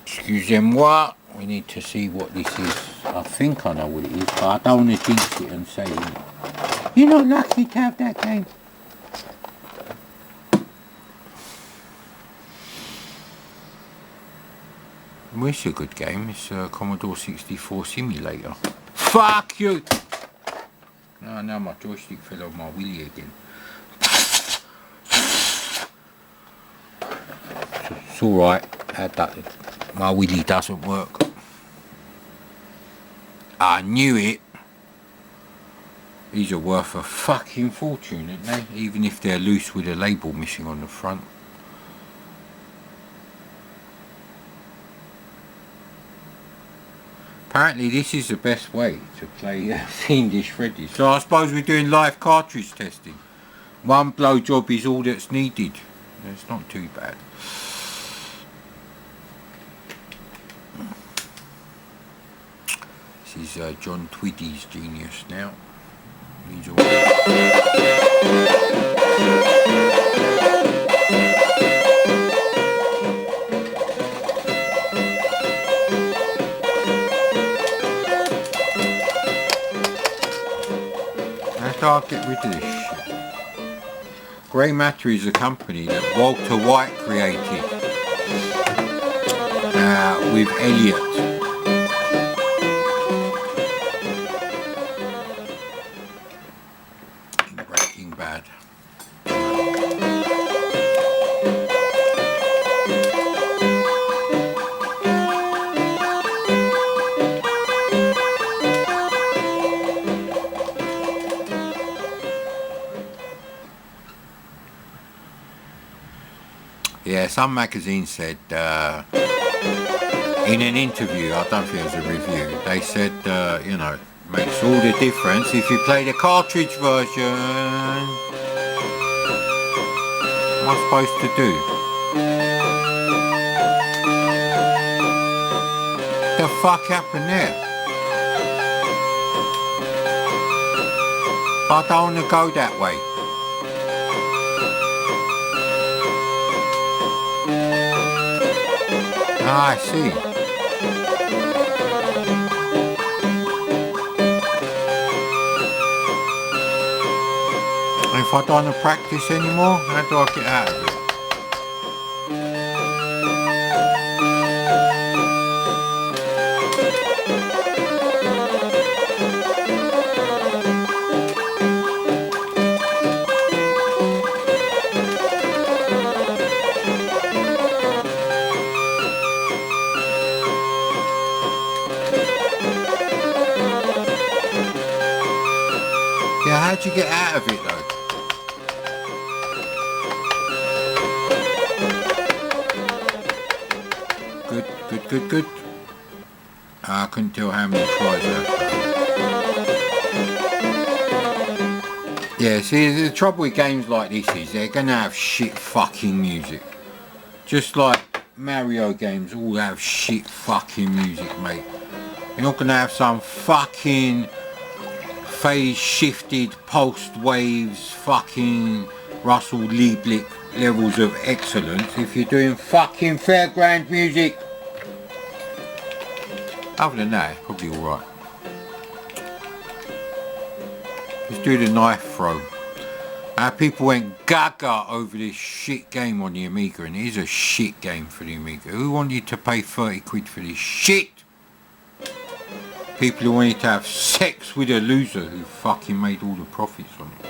Excusez-moi, we need to see what this is. I think I know what it is, but I don't want to jinx it and say it. You're not lucky to have that game. Well, it's a good game. It's a Commodore 64 simulator. Fuck you! No, now my joystick fell on my wheelie again. It's alright. My wheelie doesn't work. I knew it. These are worth a fucking fortune, aren't they? Even if they're loose with a label missing on the front. Apparently this is the best way to play Fiendish Freddy. So I suppose we're doing live cartridge testing. One blowjob is all that's needed. It's not too bad. This is John Twiddy's genius now. These are I'll get rid of this shit. Grey Matter is a company that Walter White created with Elliot. In Breaking Bad. Yeah, some magazine said, in an interview, I don't think it was a review, they said, you know, makes all the difference if you play the cartridge version. What am I supposed to do? What the fuck happened there? I don't want to go that way. Ah, I see. And if I don't want to practice anymore, how do I get out of it? Yeah, how'd you get out of it though? Good. I couldn't tell how many tries I had. Yeah, see, the trouble with games like this is they're gonna have shit fucking music. Just like Mario games all have shit fucking music, mate. You're not gonna have some fucking phase shifted pulsed waves, fucking Russell Lieblich levels of excellence if you're doing fucking fairground music. Other than that, probably alright. Let's do the knife throw. People went gaga over this shit game on the Amiga, and it is a shit game for the Amiga. Who wanted to pay 30 quid for this shit? People who wanted to have sex with a loser who fucking made all the profits on it.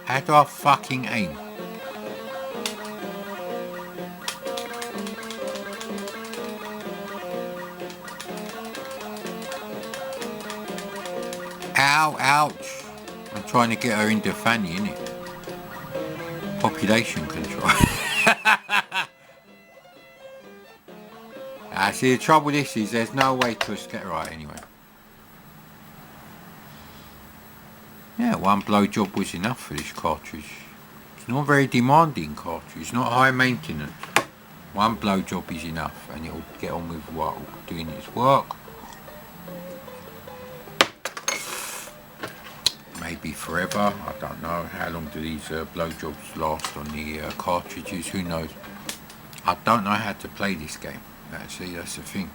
How do I fucking aim? Ow, ouch. I'm trying to get her into Fanny, innit? Population control. See, the trouble with this is there's no way to escape. Right, anyway. Yeah, one blowjob was enough for this cartridge. It's not a very demanding cartridge. It's not high maintenance. One blowjob is enough and it'll get on with what doing its work. Maybe maybe forever. I don't know. How long do these blowjobs last on the cartridges? Who knows? I don't know how to play this game. Actually, that's the thing.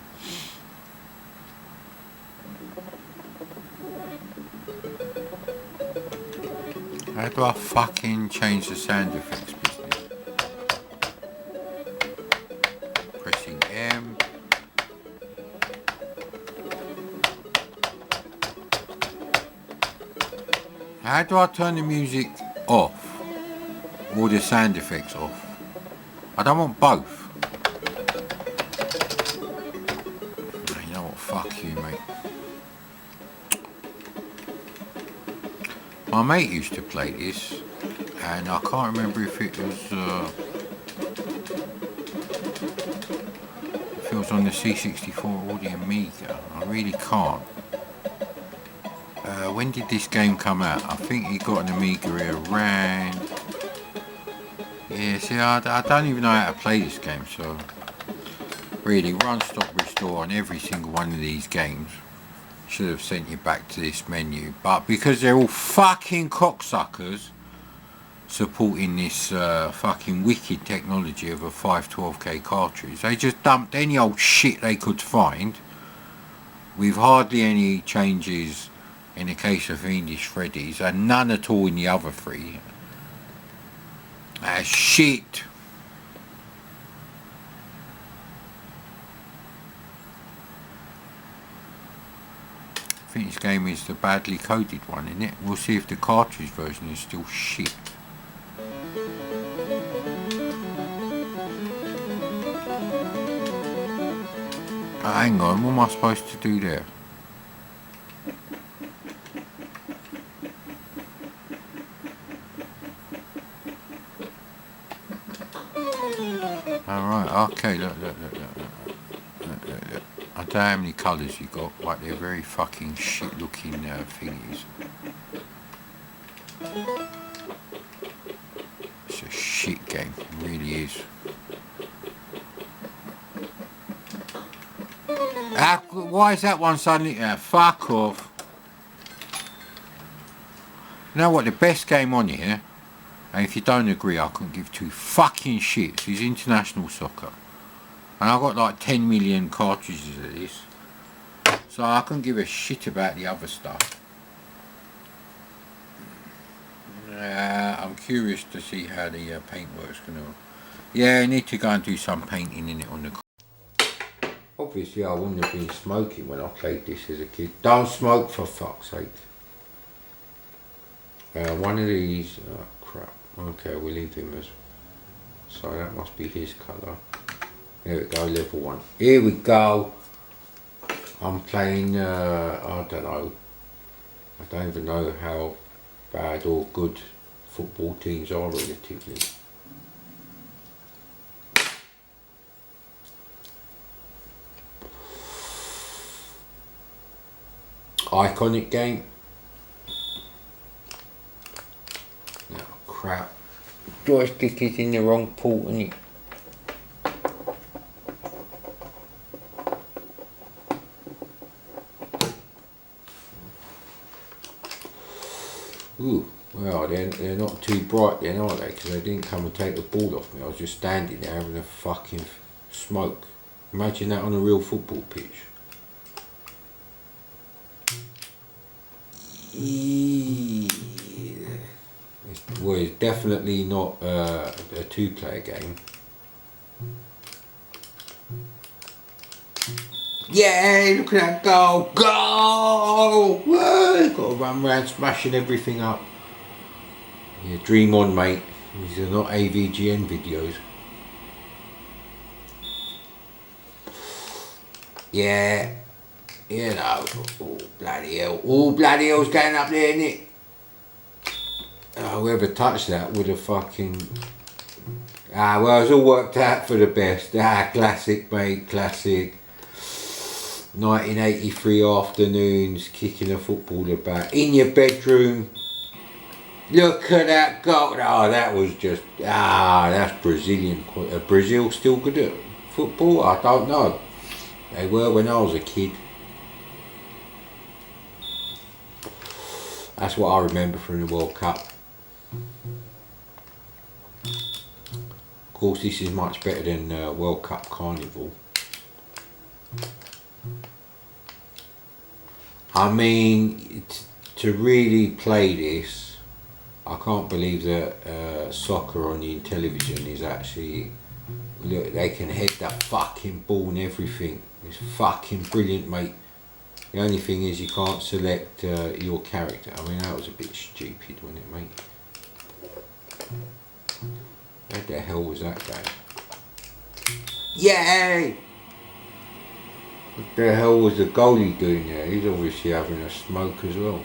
How do I fucking change the sound effects business? Pressing M. How do I turn the music off? Or the sound effects off? I don't want both. You know what? Fuck you, mate. My mate used to play this, and I can't remember if it was on the C64 or the Amiga. I really can't. When did this game come out? I think he got an Amiga around. Yeah, see, I don't even know how to play this game, so really, run, stop, restore on every single one of these games should have sent you back to this menu, but because they're all fucking cocksuckers supporting this fucking wicked technology of a 512K cartridge, they just dumped any old shit they could find with hardly any changes in the case of English Freddy's and none at all in the other three. Shit. I think this game is the badly coded one, isn't it? We'll see if the cartridge version is still shit. Hang on, what am I supposed to do there? Alright, okay, look. I don't know how many colours you got, but they're very fucking shit looking thingies. It's a shit game, it really is. Why is that one suddenly... fuck off. You know what, the best game on here, and if you don't agree I couldn't give two fucking shits, is International Soccer. And I've got like 10 million cartridges of this, so I couldn't give a shit about the other stuff. I'm curious to see how the paintwork's gonna... Yeah, I need to go and do some painting in it on the... Obviously I wouldn't have been smoking when I played this as a kid. Don't smoke, for fuck's sake. One of these... oh crap. Okay, we'll leave him as... so that must be his colour. There we go, level 1. Here we go. I'm playing, I don't know. I don't even know how bad or good football teams are relatively. Iconic game. Oh crap. Joystick is in the wrong port, isn't it? Ooh, well they're not too bright then, are they? Because they didn't come and take the ball off me. I was just standing there having a fucking smoke. Imagine that on a real football pitch. Well, it's definitely not a two-player game. Yeah, look at that goal! Goal! Whoa, got to run around smashing everything up. Yeah, dream on, mate. These are not AVGN videos. Yeah, you know. Oh, bloody hell. Oh, bloody hell's going up there, isn't it? Oh, whoever touched that would have fucking... ah, well, it's all worked out for the best. Ah, classic, mate, classic. 1983 afternoons, kicking a football about in your bedroom. Look at that goal. Oh, that was just... ah, that's Brazilian. Brazil still good at football? I don't know. They were when I was a kid. That's what I remember from the World Cup. Of course, this is much better than World Cup Carnival. I mean, to really play this, I can't believe that soccer on the television is actually, look, they can head that fucking ball and everything. It's fucking brilliant, mate. The only thing is you can't select your character. I mean, that was a bit stupid, wasn't it, mate? What the hell was that game? Yay! What the hell was the goalie doing there? He's obviously having a smoke as well.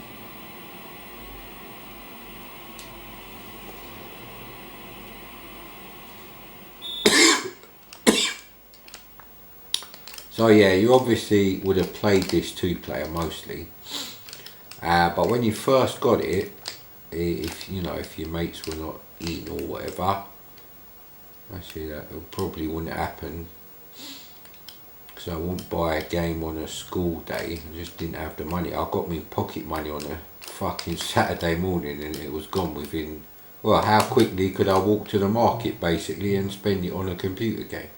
So yeah, you obviously would have played this 2-player mostly, but when you first got it, if you know, if your mates were not in or whatever, actually that probably wouldn't happen, because I wouldn't buy a game on a school day. I just didn't have the money. I got me pocket money on a fucking Saturday morning and it was gone within, well, how quickly could I walk to the market basically and spend it on a computer game?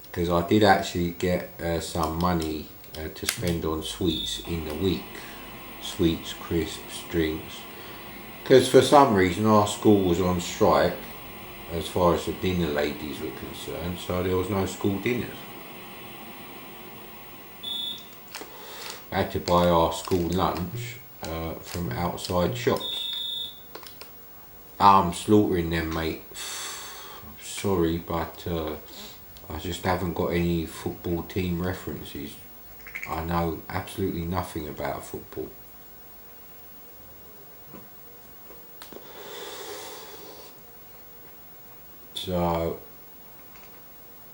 Because I did actually get some money to spend on sweets in the week. Sweets, crisps, drinks. Because for some reason our school was on strike as far as the dinner ladies were concerned, so there was no school dinners. I had to buy our school lunch from outside shops. I'm slaughtering them, mate. Sorry, but I just haven't got any football team references. I know absolutely nothing about football. So,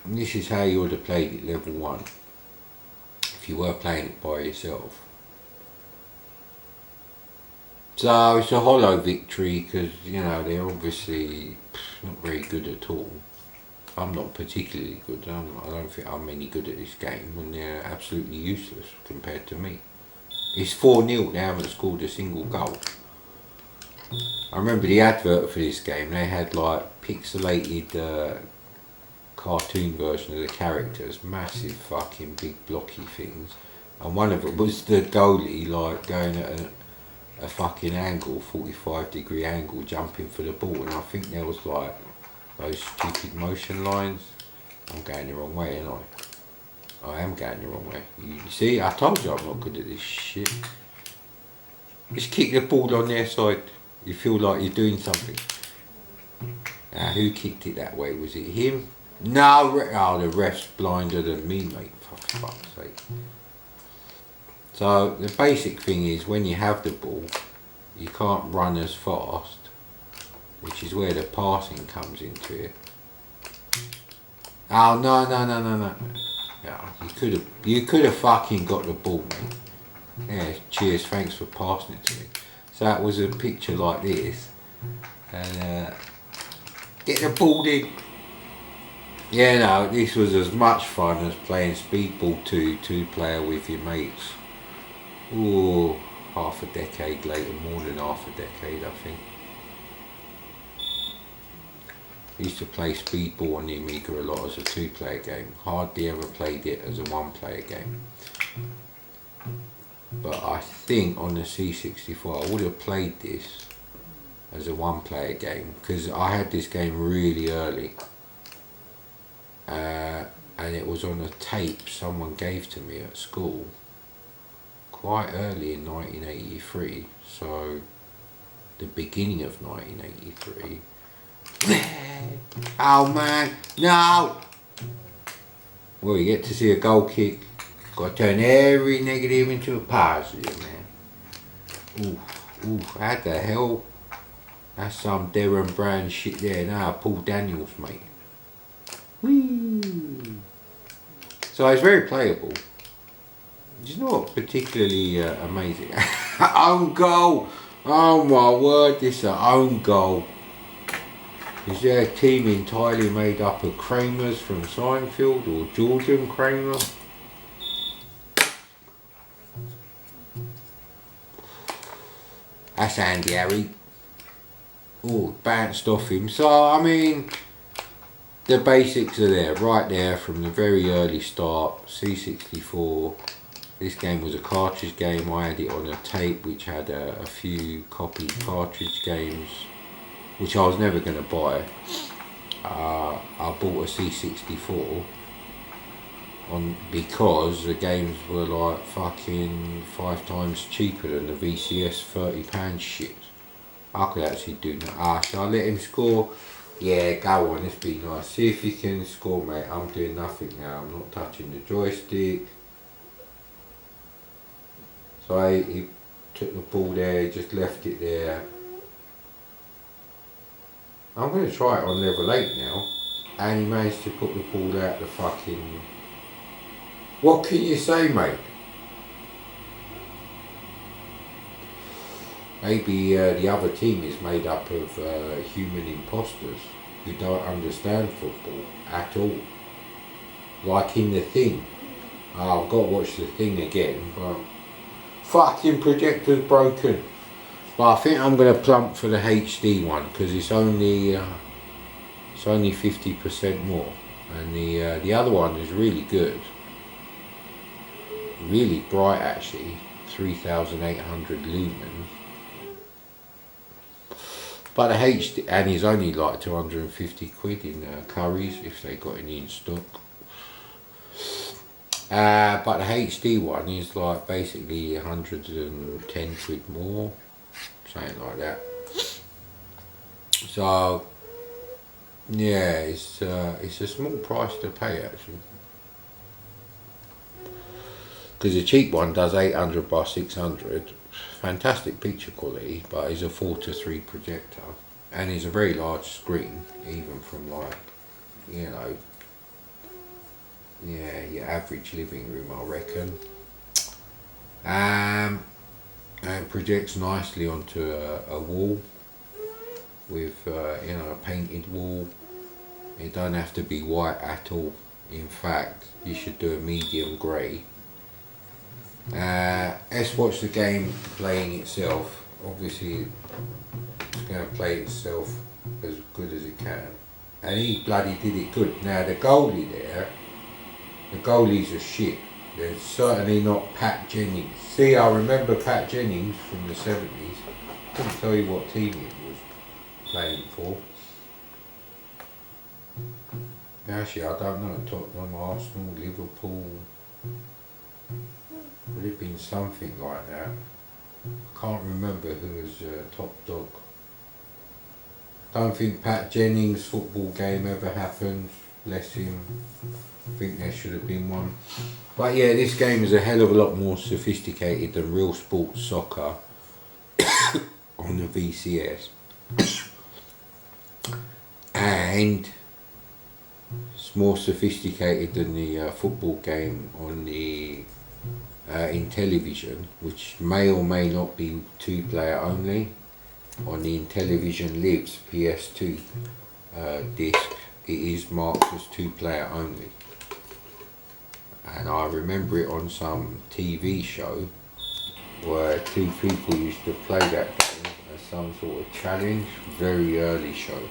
this is how you would have played it level 1, if you were playing it by yourself. So, it's a hollow victory, because, you know, they're obviously not very good at all. I'm not particularly good. I don't think I'm any good at this game, and they're absolutely useless compared to me. It's 4-0, they haven't scored a single goal. I remember the advert for this game, they had like pixelated cartoon version of the characters, massive fucking big blocky things, and one of them was the goalie like going at a fucking angle, 45-degree angle, jumping for the ball, and I think there was like those stupid motion lines. I'm going the wrong way, aren't I? I am going the wrong way. You see, I told you I'm not good at this shit. Just kick the ball on their side. You feel like you're doing something. Now, who kicked it that way? Was it him? No, oh, the ref's blinder than me, mate, for fuck's sake. So, the basic thing is, when you have the ball, you can't run as fast, which is where the passing comes into it. Oh, no. Yeah, you could have fucking got the ball, mate. Yeah, cheers, thanks for passing it to me. So that was a picture like this, and get the ball in. Yeah, no, this was as much fun as playing Speedball 2 2-player with your mates. Ooh, half a decade later, more than half a decade, I think. I used to play Speedball on the Amiga a lot as a 2-player game. Hardly ever played it as a 1-player game. But I think on the C64 I would have played this as a 1-player game, because I had this game really early, and it was on a tape someone gave to me at school quite early in 1983, so the beginning of 1983. Oh man, no! Well, you get to see a goal kick. Got to turn every negative into a positive, man. Ooh, how the hell? That's some Darren Brown shit there. Nah, Paul Daniels, mate. Whee! So it's very playable. It's not particularly amazing. Own goal! Oh my word, this is an own goal. Is there a team entirely made up of Kramers from Seinfeld, or Jordan Kramer? That's Andy Harry. Oh, bounced off him. So, I mean, the basics are there, right there from the very early start. C64. This game was a cartridge game. I had it on a tape which had a few copied cartridge games, which I was never going to buy. I bought a C64 because the games were like fucking 5 times cheaper than the VCS £30 shit. I could actually do that. Shall I let him score? Yeah, go on, let's be nice. See if you can score, mate. I'm doing nothing now. I'm not touching the joystick. So he took the ball there, he just left it there. I'm going to try it on level 8 now. And he managed to put the ball out the fucking... What can you say, mate? Maybe the other team is made up of human imposters who don't understand football at all. Like in The Thing. I've got to watch The Thing again, but fucking projector's broken. But I think I'm going to plump for the HD one because it's only 50% more, and the other one is really good, really bright actually, 3,800 lumens. But the HD, and it's only like 250 quid in Currys if they got any in stock. But the HD one is like basically 110 quid more, something like that. So yeah, it's a small price to pay actually. Because the cheap one does 800 by 600. Fantastic picture quality, but it's a 4:3 projector, and it's a very large screen, even from like, you know, yeah, your average living room, I reckon. And it projects nicely onto a wall with you know, a painted wall. It don't have to be white at all. In fact, you should do a medium grey. Let's watch the game playing itself. Obviously it's going to play itself as good as it can, and he bloody did it good. Now the goalie there, the goalies are shit. They're certainly not Pat Jennings. See, I remember Pat Jennings from the 70s. Couldn't tell you what team he was playing for. Actually, I don't know. Tottenham, Arsenal, Liverpool. Would it have been something like that? I can't remember who was top dog. Don't think Pat Jennings' football game ever happened. Bless him. I think there should have been one. But yeah, this game is a hell of a lot more sophisticated than real sports soccer on the VCS. And it's more sophisticated than the football game on the Intellivision, which may or may not be 2-player only. On the Intellivision Lives PS2 disc, it is marked as 2-player only. And I remember it on some TV show where 2 people used to play that game as some sort of challenge. Very early show,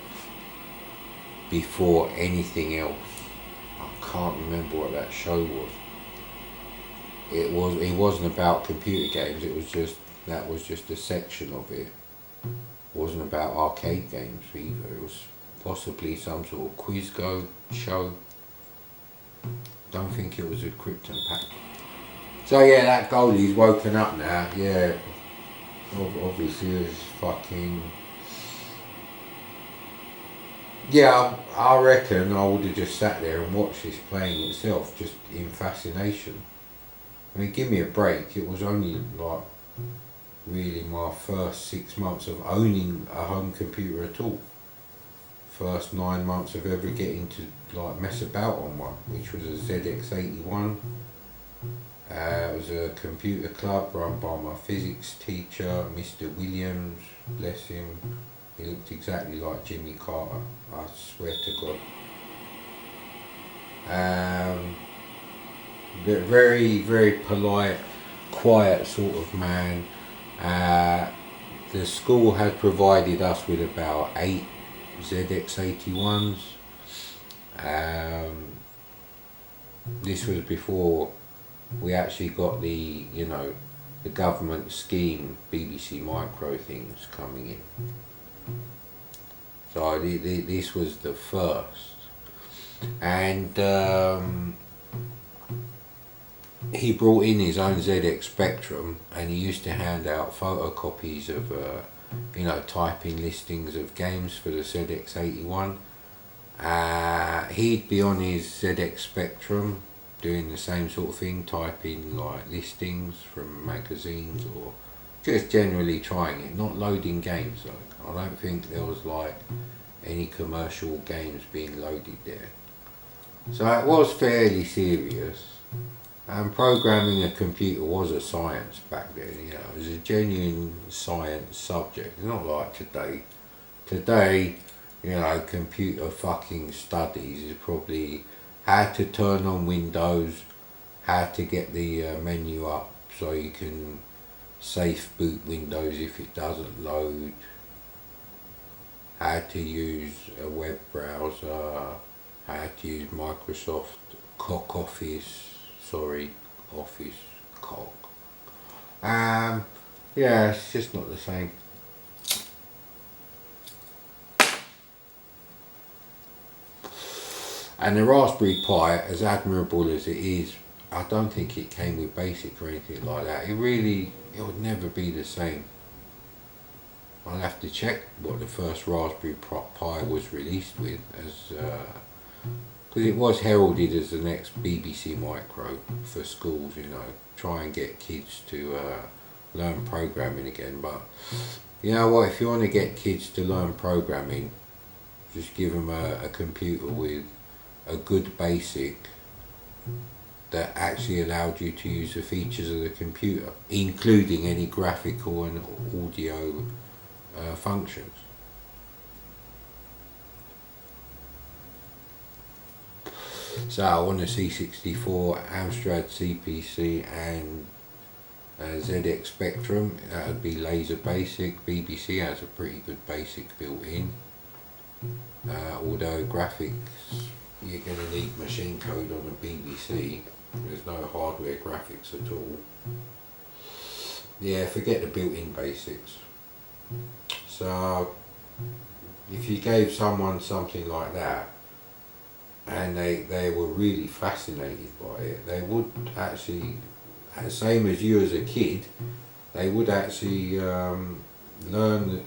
before anything else. I can't remember what that show was. It wasn't about computer games. That was just a section of it. It wasn't about arcade games either. It was possibly some sort of quiz show. Don't think it was a Krypton pack. So yeah, that goalie's woken up now. Yeah, obviously it's fucking. Yeah, I reckon I would have just sat there and watched this playing itself, just in fascination. I mean, give me a break. It was only like really my first 6 months of owning a home computer at all. First 9 months of ever getting to like mess about on one, which was a ZX81. It was a computer club run by my physics teacher, Mr. Williams, bless him. He looked exactly like Jimmy Carter, I swear to God. Very, very polite, quiet sort of man. the school had provided us with about 8 ZX81s. This was before we actually got the, you know, the government scheme BBC Micro things coming in. So this was the first. And he brought in his own ZX Spectrum, and he used to hand out photocopies of, you know, typing listings of games for the ZX81. He'd be on his ZX Spectrum doing the same sort of thing, typing like listings from magazines, or just generally trying it, not loading games though. I don't think there was like any commercial games being loaded there. So it was fairly serious. And programming a computer was a science back then, you know, it was a genuine science subject. It's not like today. Today, you know, computer fucking studies is probably how to turn on Windows, how to get the menu up so you can safe boot Windows if it doesn't load, how to use a web browser, how to use Microsoft Office. Yeah, it's just not the same. And the Raspberry Pi, as admirable as it is, I don't think it came with BASIC or anything like that. It would never be the same. I'll have to check what the first Raspberry Pi was released with, as because it was heralded as the next BBC Micro for schools, you know, try and get kids to learn programming again. But you know what, if you want to get kids to learn programming, just give them a computer with a good BASIC that actually allowed you to use the features of the computer, including any graphical and audio functions. So I want a C64, Amstrad CPC and ZX Spectrum. That would be laser basic. BBC has a pretty good basic built in. Although graphics, you're going to need machine code on a BBC. There's no hardware graphics at all. Yeah, forget the built-in basics. So if you gave someone something like that, and they were really fascinated by it, they would actually, same as you as a kid, they would actually learn the,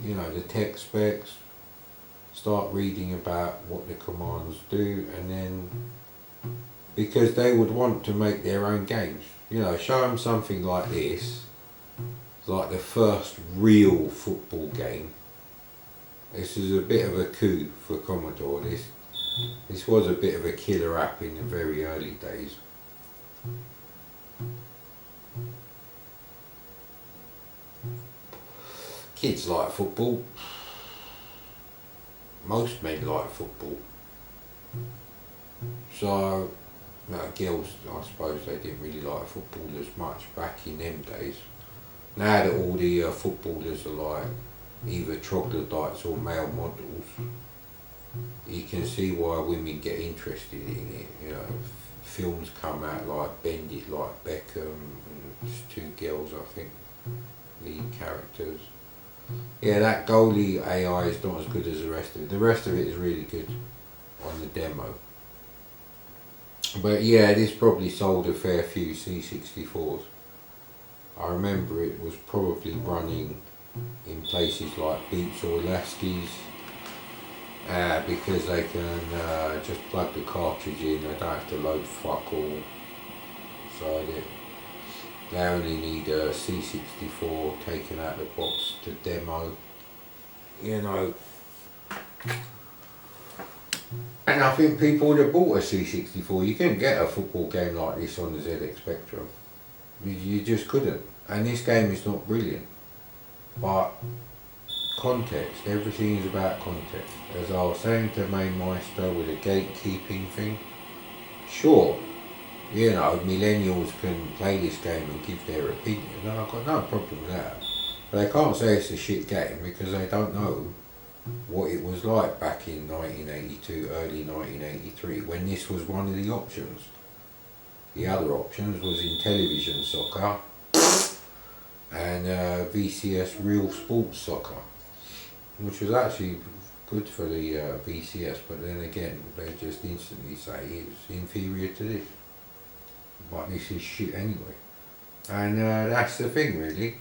you know, the tech specs, start reading about what the commands do, and then, because they would want to make their own games. You know, show them something like this, like the first real football game. This is a bit of a coup for Commodore. This was a bit of a killer app in the very early days. Kids like football. Most men like football. So, girls, I suppose they didn't really like football as much back in them days. Now that all the footballers are like either troglodytes or male models, you can see why women get interested in it. You know, films come out like Bend It Like Beckham, and there's 2 girls, I think, lead characters. Yeah, that goalie AI is not as good as the rest of it. The rest of it is really good on the demo. But yeah, this probably sold a fair few C64s. I remember it was probably running in places like Boots or Lasky's, because they can just plug the cartridge in, they don't have to load fuck all. So they only need a C64 taken out the box to demo, you know. And I think people would have bought a C64. You couldn't get a football game like this on the ZX Spectrum. You just couldn't. And this game is not brilliant. But context, everything is about context. As I was saying to Main Meister with the gatekeeping thing, sure, you know, millennials can play this game and give their opinion. No, I've got no problem with that. They can't say it's a shit game because they don't know what it was like back in 1982, early 1983, when this was one of the options. The other options was in television soccer and VCS real sports soccer, which was actually good for the VCS, but then again they just instantly say it's inferior to this. But this is shit anyway. And that's the thing really.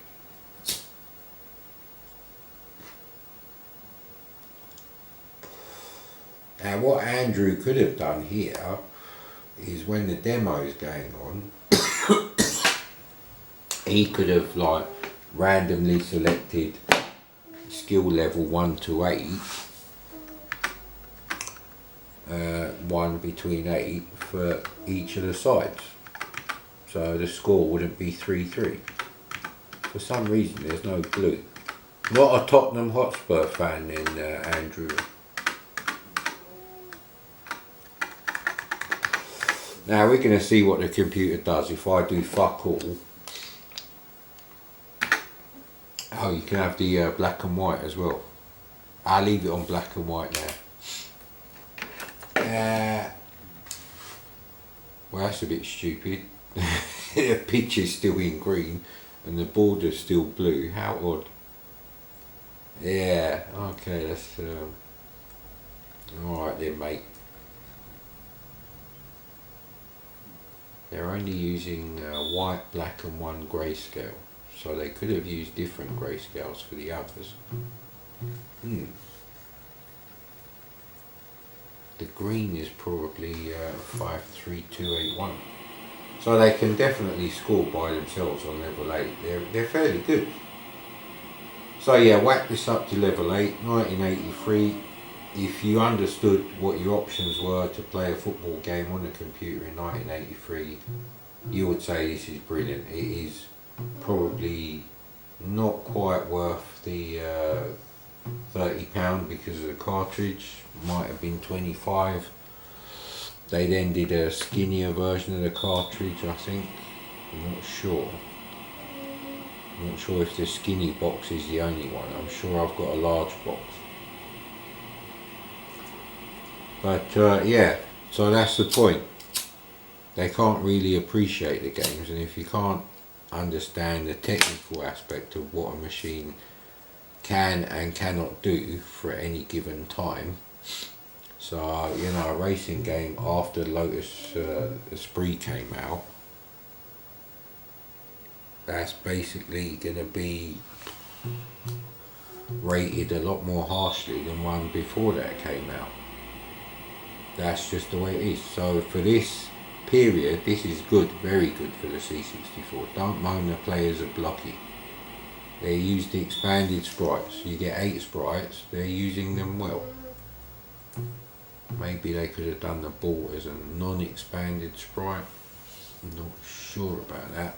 Now what Andrew could have done here is when the demo is going on, he could have like randomly selected skill level 1 to 8, 1 between 8 for each of the sides. So the score wouldn't be 3-3. For some reason there's no glue. Not a Tottenham Hotspur fan then, Andrew. Now we're going to see what the computer does if I do fuck all. Oh, you can have the black and white as well. I'll leave it on black and white now. Well, that's a bit stupid. The picture's still in green and the border's still blue. How odd. Yeah, okay, that's alright then, mate. They're only using white, black and 1 grayscale, so they could have used different grayscales for the others. The green is probably 53281, so they can definitely score by themselves on level 8. They're fairly good. So yeah, whack this up to level 8, 1983. If you understood what your options were to play a football game on a computer in 1983, you would say this is brilliant. It is probably not quite worth the £30 because of the cartridge. Might have been 25. They then did a skinnier version of the cartridge, I think. I'm not sure. I'm not sure if the skinny box is the only one. I'm sure I've got a large box. But yeah, so that's the point. They can't really appreciate the games, and if you can't understand the technical aspect of what a machine can and cannot do for any given time, so you know, a racing game after Lotus Esprit came out, that's basically going to be rated a lot more harshly than one before that came out. That's just the way it is. So for this period, this is good, very good for the C64. Don't moan the players are blocky. They use the expanded sprites. You get 8 sprites, they're using them well. Maybe they could have done the ball as a non-expanded sprite. I'm not sure about that.